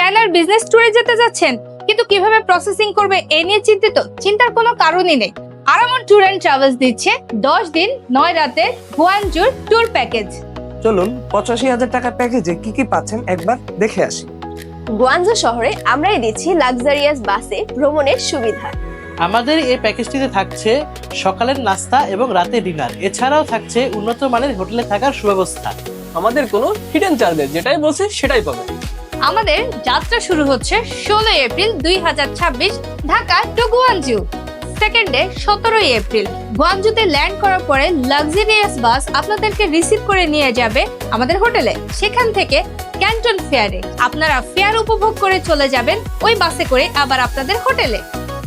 চায়নার বিজনেস ট্যুরে যেতে যাচ্ছেন কিন্তু কিভাবে প্রসেসিং করবে এ নিয়ে চিন্তিত? চিন্তার কোনো কারণই নেই। আরামন ট্যুর অ্যান্ড ট্রাভেলস দিচ্ছে 10 দিন 9 রাতের গুয়াঞ্জুর ট্যুর প্যাকেজ। চলুন 85,000 টাকার প্যাকেজে কি কি পাচ্ছেন একবার দেখে আসি। গুয়াঞ্জু শহরে আমরাই দিচ্ছি লাক্সারিয়াস বাসে ভ্রমণের সুবিধা। আমাদের এই প্যাকেজটিতে থাকছে সকালের নাস্তা এবং রাতে ডিনার, এছাড়াও থাকছে উন্নত মানের হোটেলে থাকার সুব্যবস্থা। আমাদের কোনো হিডেন চার্জেস যেটাই বলছে সেটাই পাবেন। আমাদের যাত্রা শুরু হচ্ছে 16 এপ্রিল 2026 ঢাকা টু গুয়াঞ্জু। সেকেন্ডে 17 এপ্রিল গুয়াঞ্জুতে ল্যান্ড করার পরে লাক্সারিয়াস বাস আপনাদেরকে রিসিভ করে নিয়ে যাবে আমাদের হোটেলে। সেখান থেকে ক্যান্টন ফেয়ারে আপনারা ফেয়ার উপভোগ করে চলে যাবেন ওই বাসে করে আবার আপনাদের হোটেলে।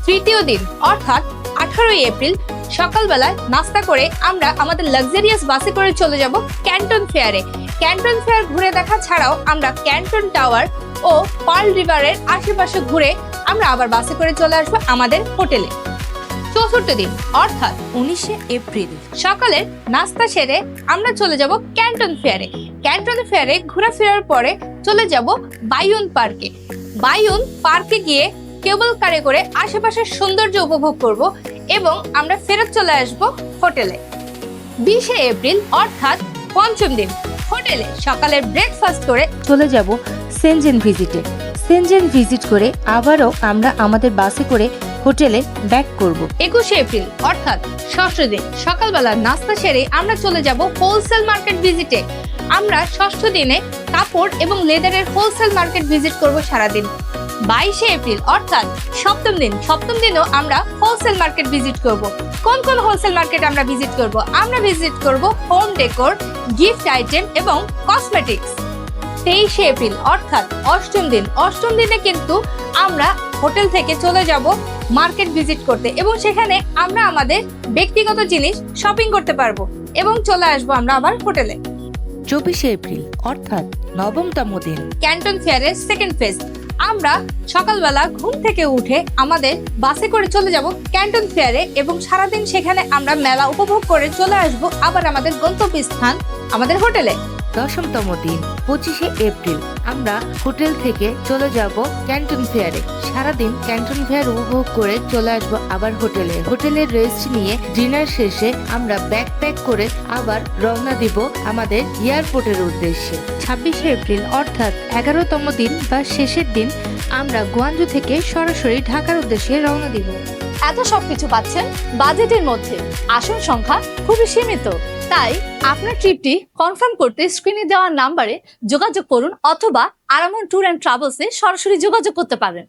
তৃতীয় দিন অর্থাৎ 18 এপ্রিল সকালবেলায় নাস্তা করে আমরা আমাদের লাক্সারিয়াস বাসে করে চলে যাব ক্যান্টন ফেয়ারে। ক্যান্টন ফেয়ার ঘুরে দেখা ছাড়াও আমরা ক্যান্টন টাওয়ার ও পার্ল রিভারের আশেপাশে ঘুরে আমরা আবার বাসে করে চলে আসবো আমাদের হোটেলে। চতুর্থ দিন অর্থাৎ 19 এপ্রিল সকালের নাস্তা সেরে আমরা চলে যাব ক্যান্টন ফেয়ারে। ক্যান্টন ফেয়ারে ঘোরাফেরার পরে চলে যাব বায়ুন পার্কে। বায়ুন পার্কে গিয়ে কেবল কারে করে আশেপাশের সৌন্দর্য উপভোগ করব এবং আমরা ফেরত চলে আসব হোটেলে। 20 এপ্রিল অর্থাৎ পঞ্চম দিন হোটেলে সকালের ব্রেকফাস্ট করে চলে যাব সেনজেন ভিজিটে। সেনজেন ভিজিট করে আবারও আমরা আমাদের বাসে করে হোটেলে ব্যাক করব। 21 এপ্রিল অর্থাৎ ষষ্ঠ দিন সকালবেলা নাস্তা সেরে আমরা চলে যাব হোলসেল মার্কেট ভিজিটে। আমরা ষষ্ঠ দিনে কাপড় এবং লেদারের হোলসেল মার্কেট ভিজিট করব সারাদিন। 22 এপ্রিল অর্থাৎ সপ্তম দিনও আমরা হোলসেল মার্কেট ভিজিট করব। কোন কোন হোলসেল মার্কেট আমরা ভিজিট করব? আমরা ভিজিট করব হোম ডেকোর, গিফট আইটেম এবং কসমেটিক্স। 23 এপ্রিল অর্থাৎ অষ্টম দিনে কিন্তু আমরা হোটেল থেকে চলে যাব মার্কেট ভিজিট করতে এবং সেখানে আমরা আমাদের ব্যক্তিগত জিনিস শপিং করতে পারবো এবং চলে আসবো আমরা আবার হোটেলে। 24 এপ্রিল অর্থাৎ নবমতম দিন ক্যান্টন ফেয়ারের সেকেন্ড ফেজ আমরা সকালবেলা ঘুম থেকে উঠে আমাদের বাসে করে চলে যাব ক্যান্টন ফেয়ারে এবং সারাদিন সেখানে আমরা মেলা উপভোগ করে চলে আসব আবার আমাদের গন্তব্যস্থান আমাদের হোটেলে। 10তম দিন 25 এপ্রিল আমরা হোটেল থেকে চলে যাব ক্যান্টন ফেয়ারে। সারাদিন ক্যান্টন ফেয়ার উপভোগ করে চলে আসব আবার হোটেলে। হোটেলের রেস্ট নিয়ে ডিনার শেষে আমরা ব্যাকপ্যাক করে আবার রওনা দিব আমাদের এয়ারপোর্টের উদ্দেশ্যে। 26 এপ্রিল অর্থাৎ 11তম দিন বা শেষের দিন আমরা গুয়াঞ্জু থেকে সরাসরি ঢাকার উদ্দেশ্যে রওনা দিব। এত সবকিছু পাচ্ছেন বাজেটের মধ্যে। আসন সংখ্যা খুবই সীমিত, তাই আপনার ট্রিপটি কনফার্ম করতে স্ক্রিনে দেওয়া নাম্বারে যোগাযোগ করুন অথবা আরামন ট্যুর অ্যান্ড ট্রাভেলসে সরাসরি যোগাযোগ করতে পারেন।